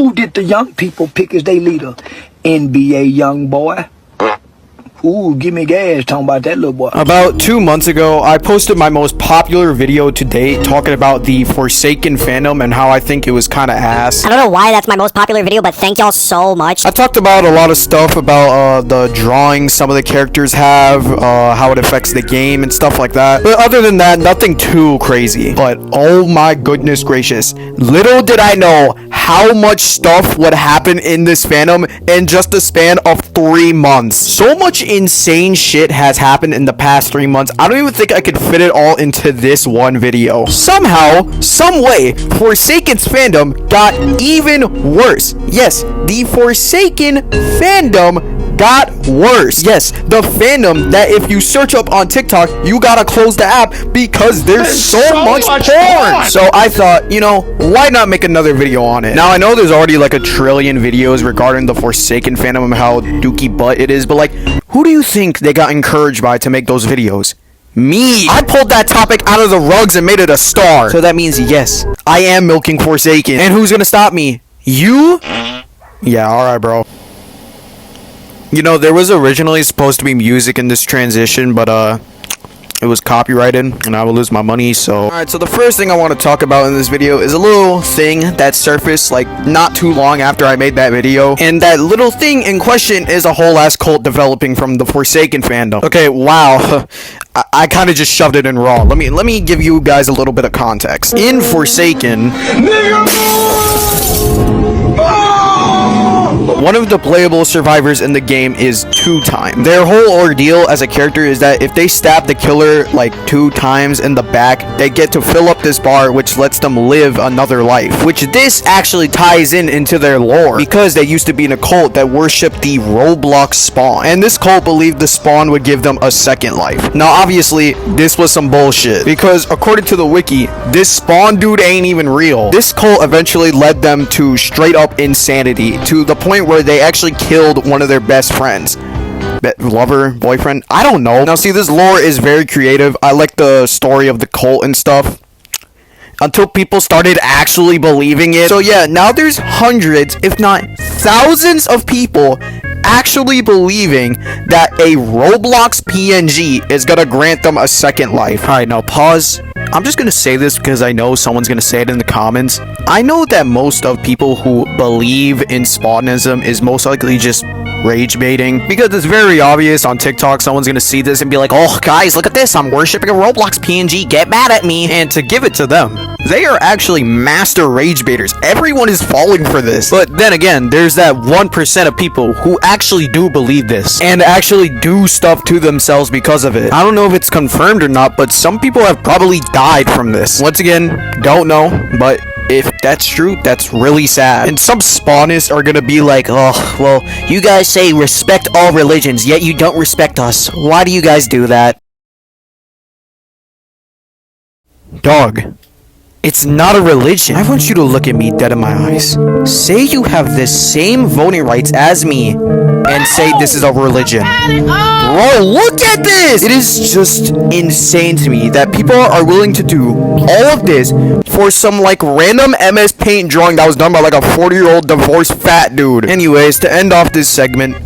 Who did the young people pick as their leader? NBA young boy. Ooh, give me gas talking about that little boy. About 2 months ago, I posted my most popular video to date talking about the Forsaken fandom and how I think it was kind of ass. I don't know why that's my most popular video, but thank y'all so much. I talked about a lot of stuff about the drawings some of the characters have, how it affects the game and stuff like that. But other than that, nothing too crazy. But oh my goodness gracious, little did I know how much stuff would happen in this fandom in just the span of 3 months. So much insane shit has happened in the past 3 months. I don't even think I could fit it all into this one video. Somehow, some way, Forsaken's fandom got even worse. Yes, the Forsaken fandom got worse. Yes, the fandom that if you search up on TikTok, you gotta close the app because there's so much porn. So I thought, you know, why not make another video on it? Now I know there's already like a trillion videos regarding the Forsaken fandom and how dookie butt it is, but like, who do you think they got encouraged by to make those videos? Me! I pulled that topic out of the rugs and made it a star. So that means, yes, I am milking Forsaken. And who's gonna stop me? You? Yeah, alright, bro. You know, there was originally supposed to be music in this transition, but, it was copyrighted, and I would lose my money, so... Alright, so the first thing I want to talk about in this video is a little thing that surfaced, like, not too long after I made that video. And that little thing in question is a whole-ass cult developing from the Forsaken fandom. Okay, wow. I kind of just shoved it in raw. Let me give you guys a little bit of context. In Forsaken... One of the playable survivors in the game is 2-Time. Their whole ordeal as a character is that if they stab the killer like 2 times in the back, they get to fill up this bar, which lets them live another life. Which this actually ties into their lore, because they used to be in a cult that worshipped the Roblox spawn. And this cult believed the spawn would give them a second life. Now obviously, this was some bullshit, because according to the wiki, this spawn dude ain't even real. This cult eventually led them to straight up insanity, to the point where they actually killed one of their best friends. Lover, boyfriend, I don't know. Now see, this lore is very creative. I like the story of the cult and stuff, until people started actually believing it. So yeah, now there's hundreds, if not thousands of people actually believing that a Roblox PNG is gonna grant them a second life. Alright, now pause. I'm just gonna say this because I know someone's gonna say it in the comments. I know that most of people who believe in spawnism is most likely just rage baiting, because it's very obvious on TikTok. Someone's gonna see this and be like, oh guys, look at this, I'm worshipping a Roblox PNG, get mad at me. And to give it to them, they are actually master rage baiters. Everyone is falling for this. But then again, there's that 1% of people who actually do believe this and actually do stuff to themselves because of it. I don't know if it's confirmed or not, but some people have probably died from this. Once again, don't know, but if that's true, that's really sad. And some spawnists are gonna be like, oh, well, you guys say respect all religions, yet you don't respect us. Why do you guys do that? Dog, it's not a religion. I want you to look at me dead in my eyes. Say you have the same voting rights as me, and say this is a religion. Bro, look at this! It is just insane to me that people are willing to do all of this for some like random MS Paint drawing that was done by like a 40-year-old divorced fat dude. Anyways, to end off this segment,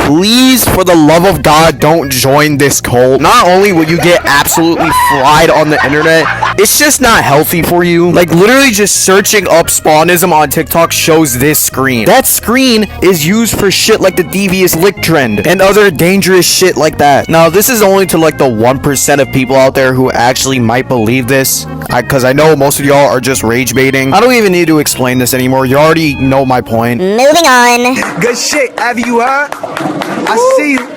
please, for the love of God, don't join this cult. Not only will you get absolutely fried on the internet, it's just not healthy for you. Like, literally just searching up spawnism on TikTok shows this screen. That screen is used for shit like the devious lick trend and other dangerous shit like that. Now, this is only to like the 1% of people out there who actually might believe this, because I know most of y'all are just rage baiting. I don't even need to explain this anymore. You already know my point. Moving on. Good shit, have you heard? I see you.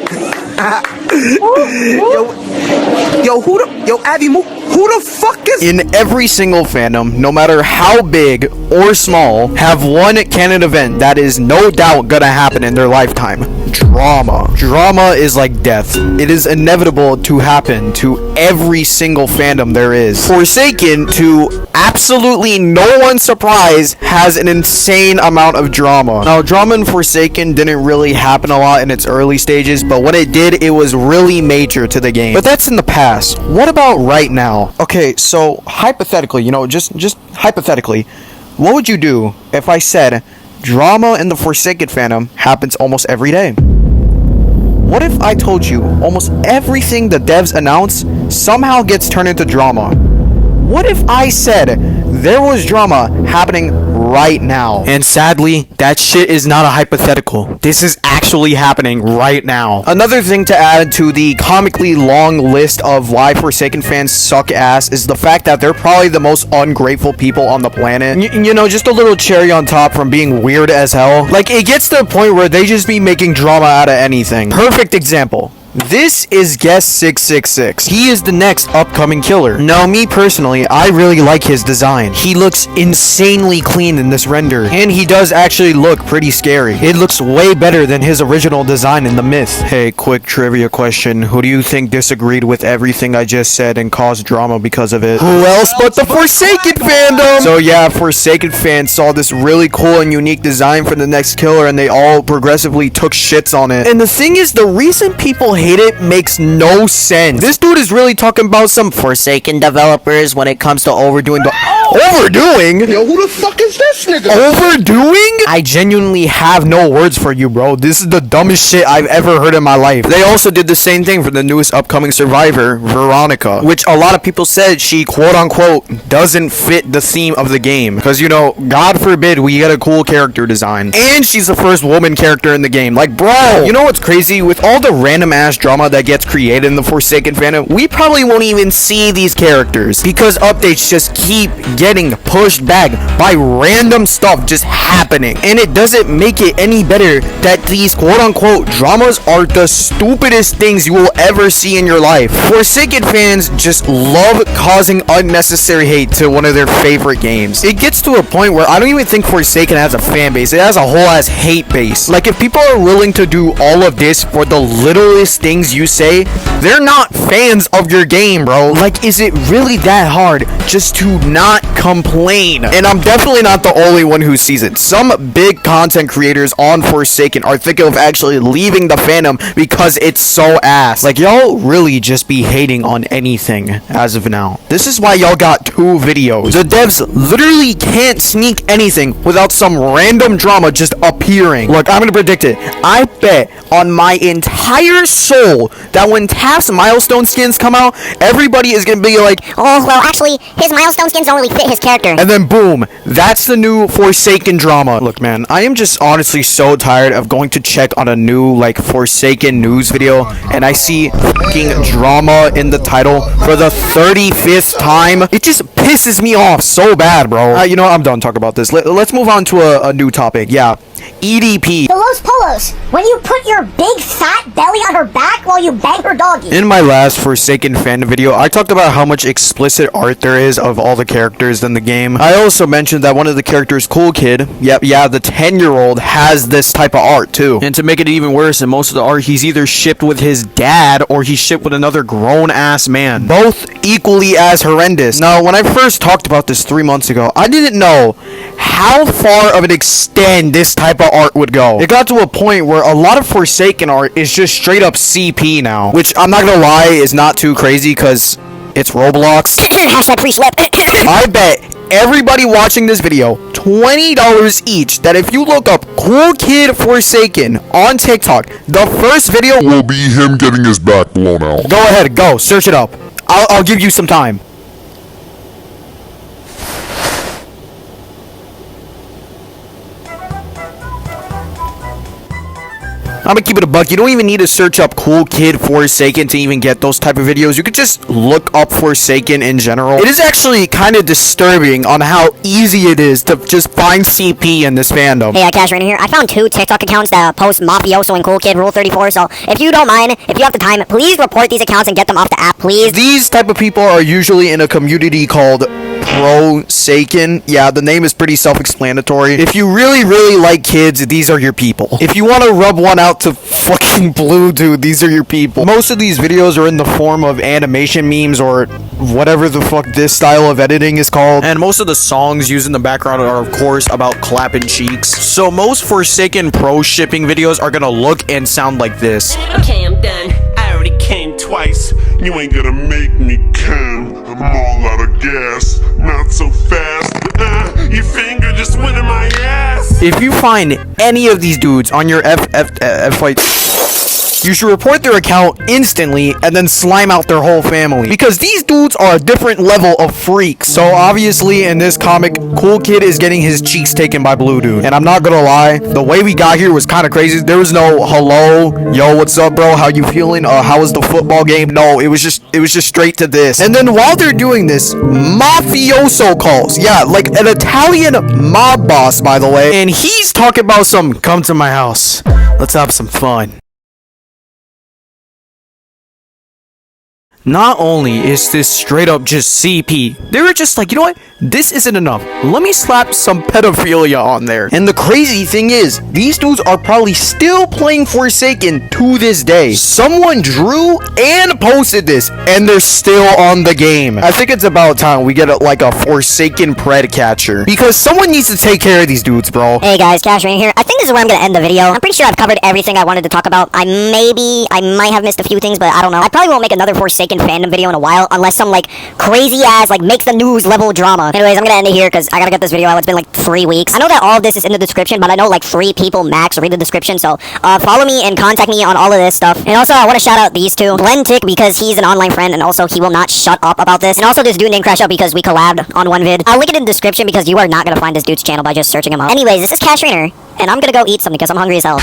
Abby, who the fuck is... In every single fandom, no matter how big or small, have one canon event that is no doubt gonna happen in their lifetime. Drama. Drama is like death. It is inevitable to happen to every single fandom there is. Forsaken, to absolutely no one's surprise, has an insane amount of drama. Now, drama in Forsaken didn't really happen a lot in its early stages, but when it did, it was really major to the game. But that's in the past. What about right now? Okay, so hypothetically, you know, just hypothetically, what would you do if I said drama in the Forsaken fandom happens almost every day. What if I told you almost everything the devs announce somehow gets turned into drama? What if I said there was drama happening right now? And sadly, that shit is not a hypothetical. This is actually happening right now. Another thing to add to the comically long list of why Forsaken fans suck ass is the fact that they're probably the most ungrateful people on the planet. You know, just a little cherry on top from being weird as hell. Like, it gets to the point where they just be making drama out of anything. Perfect example. This is Guest 666. He is the next upcoming killer. Now, me personally, I really like his design. He looks insanely clean in this render, and he does actually look pretty scary. It looks way better than his original design in the myth. Hey, quick trivia question. Who do you think disagreed with everything I just said and caused drama because of it? Who else but the Forsaken fandom? So yeah, Forsaken fans saw this really cool and unique design for the next killer, and they all progressively took shits on it. And the thing is, the reason people hate it makes no sense. This dude is really talking about some Forsaken developers when it comes to overdoing the overdoing? Yo, who the fuck is this nigga? Overdoing? I genuinely have no words for you, bro. This is the dumbest shit I've ever heard in my life. They also did the same thing for the newest upcoming survivor, Veronica, which a lot of people said she quote-unquote doesn't fit the theme of the game. Because, you know, God forbid we get a cool character design. And she's the first woman character in the game. Like, bro, you know what's crazy? With all the random-ass drama that gets created in the Forsaken fandom, we probably won't even see these characters. Because updates just keep getting pushed back by random stuff just happening. And it doesn't make it any better that these quote-unquote dramas are the stupidest things you will ever see in your life. Forsaken fans just love causing unnecessary hate to one of their favorite games. It gets to a point where I don't even think Forsaken has a fan base. It has a whole ass hate base. Like, if people are willing to do all of this for the littlest things you say, they're not fans of your game, bro. Like, is it really that hard just to not complain? And I'm definitely not the only one who sees it. Some big content creators on Forsaken are thinking of actually leaving the fandom because it's so ass. Like, y'all really just be hating on anything as of now. This is why y'all got 2 videos. The devs literally can't sneak anything without some random drama just appearing. Look, I'm gonna predict it. I bet on my entire soul that when Taft's milestone skins come out, everybody is gonna be like, Oh, well, actually, his milestone skins don't really fit his character. and then boom, that's the new Forsaken drama. Look, man, I am just honestly so tired of going to check on a new, like, Forsaken news video, and I see fucking drama in the title for the 35th time. It just pisses me off so bad, bro. You know what? I'm done talking about this. Let's move on to a new topic. Yeah. EDP. The Los Polos, when you put your big fat belly on her back while you bang her doggy. In my last Forsaken fandom video, I talked about how much explicit art there is of all the characters in the game. I also mentioned that one of the characters, Cool Kid, yeah, the 10-year-old, has this type of art too. And to make it even worse, in most of the art, he's either shipped with his dad or he's shipped with another grown-ass man. Both equally as horrendous. Now, when I first talked about this 3 months ago, I didn't know how far of an extent this type of art would go. It got to a point where a lot of Forsaken art is just straight up CP now, which I'm not gonna lie is not too crazy because it's Roblox. Hashtag free slip. I bet everybody watching this video $20 each that if you look up Cool Kid Forsaken on TikTok, the first video will be him getting his back blown out. Go ahead, go search it up. I'll give you some time. I'm gonna keep it a buck. You don't even need to search up Cool Kid Forsaken to even get those type of videos. You could just look up Forsaken in general. It is actually kind of disturbing on how easy it is to just find CP in this fandom. Hey, Cashrainer here. I found 2 TikTok accounts that post Mafioso and Cool Kid Rule 34, so if you don't mind, if you have the time, please report these accounts and get them off the app, please. These type of people are usually in a community called Pro-Saken. Yeah, the name is pretty self-explanatory. If you really, really like kids, these are your people. If you want to rub one out to fucking blue, dude, these are your people. Most of these videos are in the form of animation memes or whatever the fuck this style of editing is called. And most of the songs used in the background are, of course, about clapping cheeks. So most Forsaken Pro shipping videos are gonna look and sound like this. Okay, I'm done. I already came twice. You ain't gonna make me come. I'm I'm all out of gas, not so fast. Your finger just went in my ass. If you find any of these dudes on your like, you should report their account instantly and then slime out their whole family. Because these dudes are a different level of freaks. So obviously in this comic, Cool Kid is getting his cheeks taken by Blue Dude. And I'm not gonna lie, the way we got here was kind of crazy. There was no hello, yo, what's up, bro? How you feeling? How was the football game? No, it was just straight to this. And then while they're doing this, mafioso calls. Yeah, like an Italian mob boss, by the way. And he's talking about some, come to my house. Let's have some fun. Not only is this straight up just CP, they were just like, you know what? This isn't enough. Let me slap some pedophilia on there. And the crazy thing is, these dudes are probably still playing Forsaken to this day. Someone drew and posted this, and they're still on the game. I think it's about time we get like a Forsaken pred catcher. Because someone needs to take care of these dudes, bro. Hey guys, Cashrainer here. I think this is where I'm gonna end the video. I'm pretty sure I've covered everything I wanted to talk about. I might have missed a few things, but I don't know. I probably won't make another Forsaken fandom video in a while unless some like crazy ass like make the news level drama. Anyways, I'm gonna end it here because I gotta get this video out. It's been like 3 weeks. I know that all of this is in the description, but I know like 3 people max read the description, so follow me and contact me on all of this stuff. And also I want to shout out these two, Tick, because he's an online friend and also he will not shut up about this, and also this dude named Crash Out because we collabed on one vid. I'll link it in the description because you are not gonna find this dude's channel by just searching him up. Anyways, this is Cashrainer and I'm gonna go eat something because I'm hungry as hell.